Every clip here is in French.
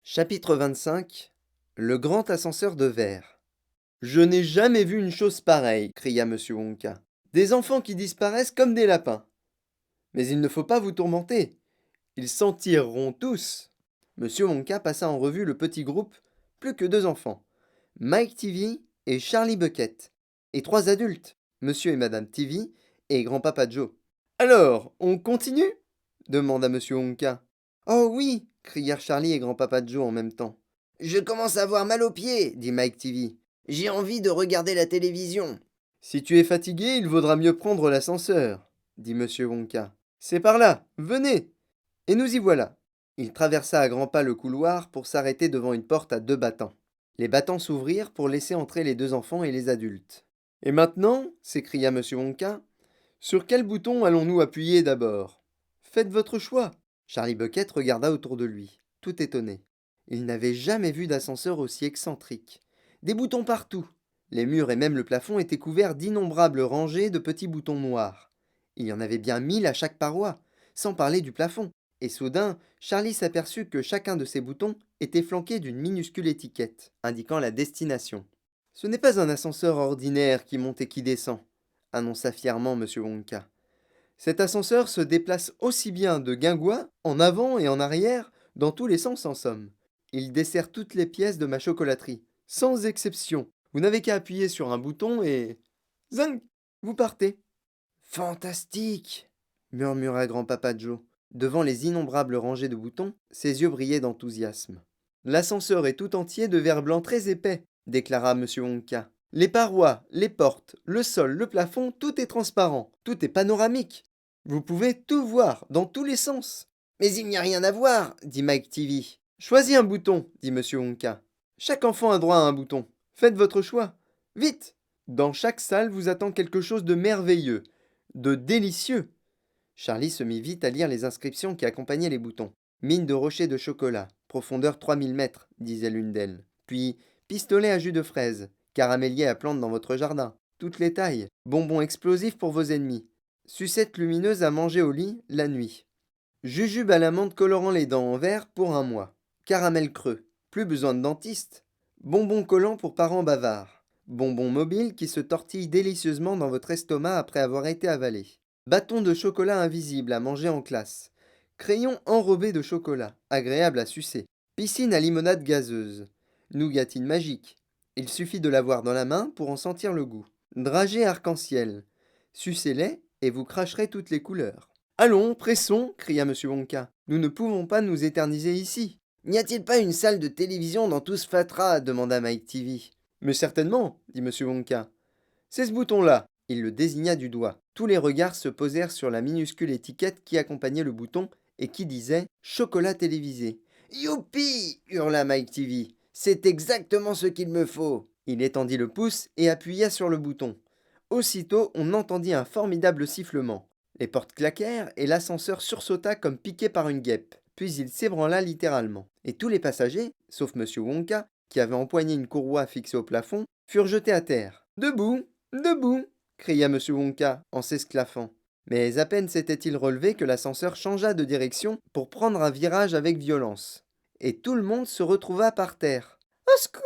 Chapitre 25. Le grand ascenseur de verre. Je n'ai jamais vu une chose pareille, cria monsieur Wonka. Des enfants qui disparaissent comme des lapins. Mais il ne faut pas vous tourmenter. Ils s'en tireront tous. Monsieur Wonka passa en revue le petit groupe, plus que deux enfants. Mike TV et Charlie Bucket. Et trois adultes, monsieur et madame TV et grand-papa Joe. Alors, on continue demanda monsieur Wonka. Oh oui, crièrent Charlie et grand-papa Joe en même temps. Je commence à avoir mal aux pieds, dit Mike TV. J'ai envie de regarder la télévision. Si tu es fatigué, il vaudra mieux prendre l'ascenseur, dit monsieur Wonka. C'est par là, venez. Et nous y voilà. Il traversa à grands pas le couloir pour s'arrêter devant une porte à deux battants. Les battants s'ouvrirent pour laisser entrer les deux enfants et les adultes. Et maintenant, s'écria monsieur Wonka, sur quel bouton allons-nous appuyer d'abord? Faites votre choix. Charlie Bucket regarda autour de lui, tout étonné. Il n'avait jamais vu d'ascenseur aussi excentrique. Des boutons partout. Les murs et même le plafond étaient couverts d'innombrables rangées de petits boutons noirs. Il y en avait bien 1000 à chaque paroi, sans parler du plafond. Et soudain, Charlie s'aperçut que chacun de ces boutons était flanqué d'une minuscule étiquette, indiquant la destination. Ce n'est pas un ascenseur ordinaire qui monte et qui descend, annonça fièrement M. Wonka. Cet ascenseur se déplace aussi bien de guingois, en avant et en arrière, dans tous les sens en somme. Il dessert toutes les pièces de ma chocolaterie, sans exception. Vous n'avez qu'à appuyer sur un bouton et... Zing! Vous partez. Fantastique! Murmura grand-papa Joe. Devant les innombrables rangées de boutons, ses yeux brillaient d'enthousiasme. L'ascenseur est tout entier de verre blanc très épais, déclara M. Wonka. Les parois, les portes, le sol, le plafond, tout est transparent, tout est panoramique. Vous pouvez tout voir, dans tous les sens. Mais il n'y a rien à voir, dit Mike TV. Choisis un bouton, dit M. Wonka. Chaque enfant a droit à un bouton. Faites votre choix. Vite! Dans chaque salle vous attend quelque chose de merveilleux, de délicieux. Charlie se mit vite à lire les inscriptions qui accompagnaient les boutons. Mine de rocher de chocolat, profondeur 3000 mètres, disait l'une d'elles. Puis, pistolet à jus de fraise, caramélier à plantes dans votre jardin, toutes les tailles, bonbons explosifs pour vos ennemis, sucette lumineuse à manger au lit la nuit, jujube à l'amande colorant les dents en vert pour un mois, caramel creux, plus besoin de dentiste, bonbons collants pour parents bavards, bonbons mobiles qui se tortillent délicieusement dans votre estomac après avoir été avalés. Bâton de chocolat invisible à manger en classe. Crayon enrobé de chocolat, agréable à sucer. Piscine à limonade gazeuse. Nougatine magique. Il suffit de l'avoir dans la main pour en sentir le goût. Dragée arc-en-ciel. Sucez-les et vous cracherez toutes les couleurs. Allons, pressons, cria M. Wonka. Nous ne pouvons pas nous éterniser ici. N'y a-t-il pas une salle de télévision dans tout ce fatras demanda Mike TV. Mais certainement, dit M. Wonka. C'est ce bouton-là. Il le désigna du doigt. Tous les regards se posèrent sur la minuscule étiquette qui accompagnait le bouton et qui disait chocolat télévisé. Youpi! Hurla Mike TV. C'est exactement ce qu'il me faut. Il étendit le pouce et appuya sur le bouton. Aussitôt, on entendit un formidable sifflement. Les portes claquèrent et l'ascenseur sursauta comme piqué par une guêpe. Puis il s'ébranla littéralement. Et tous les passagers, sauf M. Wonka, qui avait empoigné une courroie fixée au plafond, furent jetés à terre. Debout! Debout! Cria M. Wonka en s'esclaffant. Mais à peine s'était-il relevé que l'ascenseur changea de direction pour prendre un virage avec violence. Et tout le monde se retrouva par terre. Au secours!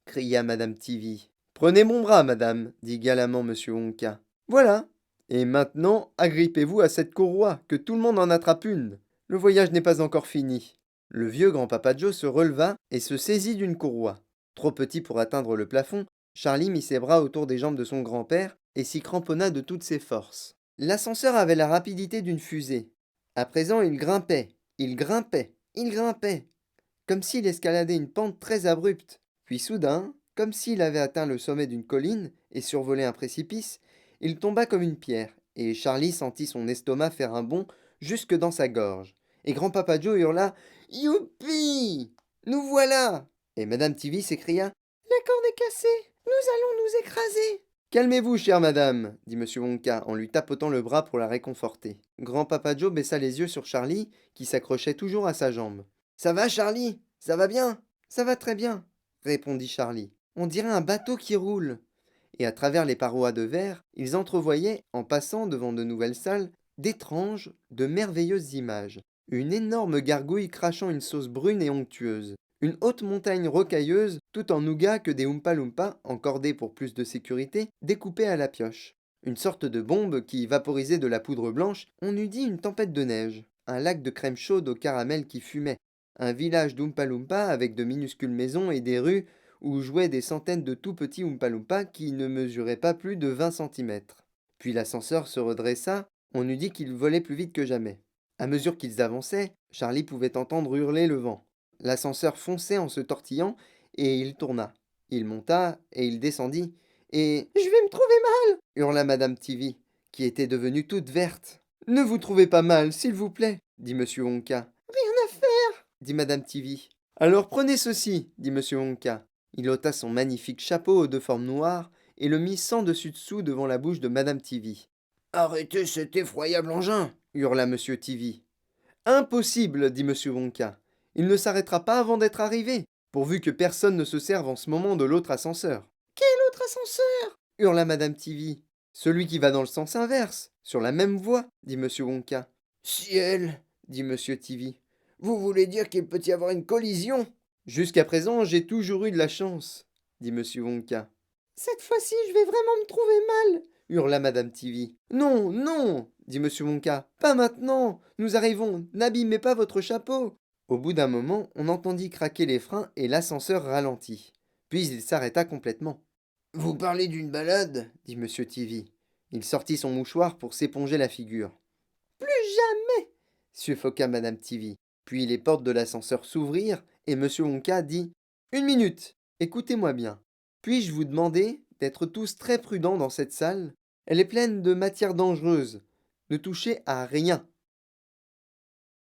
Cria madame TV. Prenez mon bras, madame, dit galamment M. Wonka. Voilà. Et maintenant, agrippez-vous à cette courroie, que tout le monde en attrape une. Le voyage n'est pas encore fini. Le vieux grand-papa Joe se releva et se saisit d'une courroie. Trop petit pour atteindre le plafond, Charlie mit ses bras autour des jambes de son grand-père et s'y cramponna de toutes ses forces. L'ascenseur avait la rapidité d'une fusée. À présent, il grimpait, il grimpait, il grimpait, comme s'il escaladait une pente très abrupte. Puis soudain, comme s'il avait atteint le sommet d'une colline et survolé un précipice, il tomba comme une pierre, et Charlie sentit son estomac faire un bond jusque dans sa gorge. Et grand-papa Joe hurla « Youpi! Nous voilà !» Et madame TV s'écria « La corde est cassée, nous allons nous écraser !» Calmez-vous, chère madame, dit M. Wonka en lui tapotant le bras pour la réconforter. Grand-papa Joe baissa les yeux sur Charlie, qui s'accrochait toujours à sa jambe. Ça va, Charlie? Ça va bien? Ça va très bien, répondit Charlie. On dirait un bateau qui roule. Et à travers les parois de verre, ils entrevoyaient, en passant devant de nouvelles salles, d'étranges, de merveilleuses images. Une énorme gargouille crachant une sauce brune et onctueuse. Une haute montagne rocailleuse, tout en nougat que des Oompa Loompa, encordés pour plus de sécurité, découpaient à la pioche. Une sorte de bombe qui vaporisait de la poudre blanche, on eût dit une tempête de neige. Un lac de crème chaude au caramel qui fumait. Un village d'Oompa Loompa avec de minuscules maisons et des rues où jouaient des centaines de tout petits Oompa Loompa qui ne mesuraient pas plus de 20 centimètres. Puis l'ascenseur se redressa, on eût dit qu'il volait plus vite que jamais. À mesure qu'ils avançaient, Charlie pouvait entendre hurler le vent. L'ascenseur fonçait en se tortillant, et il tourna. Il monta, et il descendit, et « Je vais me trouver mal !» hurla Madame Tivy, qui était devenue toute verte. « Ne vous trouvez pas mal, s'il vous plaît, » dit Monsieur Wonka. « Rien à faire, » dit Madame Tivy. « Alors prenez ceci, » dit Monsieur Wonka. Il ôta son magnifique chapeau aux deux formes noires et le mit sans dessus-dessous devant la bouche de Madame Tivy. « Arrêtez cet effroyable engin !» hurla Monsieur Tivy. « Impossible, dit Monsieur Wonka. Il ne s'arrêtera pas avant d'être arrivé, pourvu que personne ne se serve en ce moment de l'autre ascenseur. »« Quel autre ascenseur ?» hurla Madame Tivy. « Celui qui va dans le sens inverse, sur la même voie, dit Monsieur Wonka. »« Ciel !» dit Monsieur Tivy. « Vous voulez dire qu'il peut y avoir une collision ?»« Jusqu'à présent, j'ai toujours eu de la chance, dit Monsieur Wonka. »« Cette fois-ci, je vais vraiment me trouver mal !» hurla Madame Tivy. « Non, non, dit Monsieur Wonka. Pas maintenant. Nous arrivons. N'abîmez pas votre chapeau. » Au bout d'un moment, on entendit craquer les freins et l'ascenseur ralentit. Puis il s'arrêta complètement. « Vous parlez d'une balade ?» dit Monsieur Tivy. Il sortit son mouchoir pour s'éponger la figure. « Plus jamais !» suffoqua Madame Tivy. Puis les portes de l'ascenseur s'ouvrirent et Monsieur Wonka dit « Une minute, écoutez-moi bien. Puis-je vous demander d'être tous très prudents dans cette salle? Elle est pleine de matières dangereuses. Ne touchez à rien.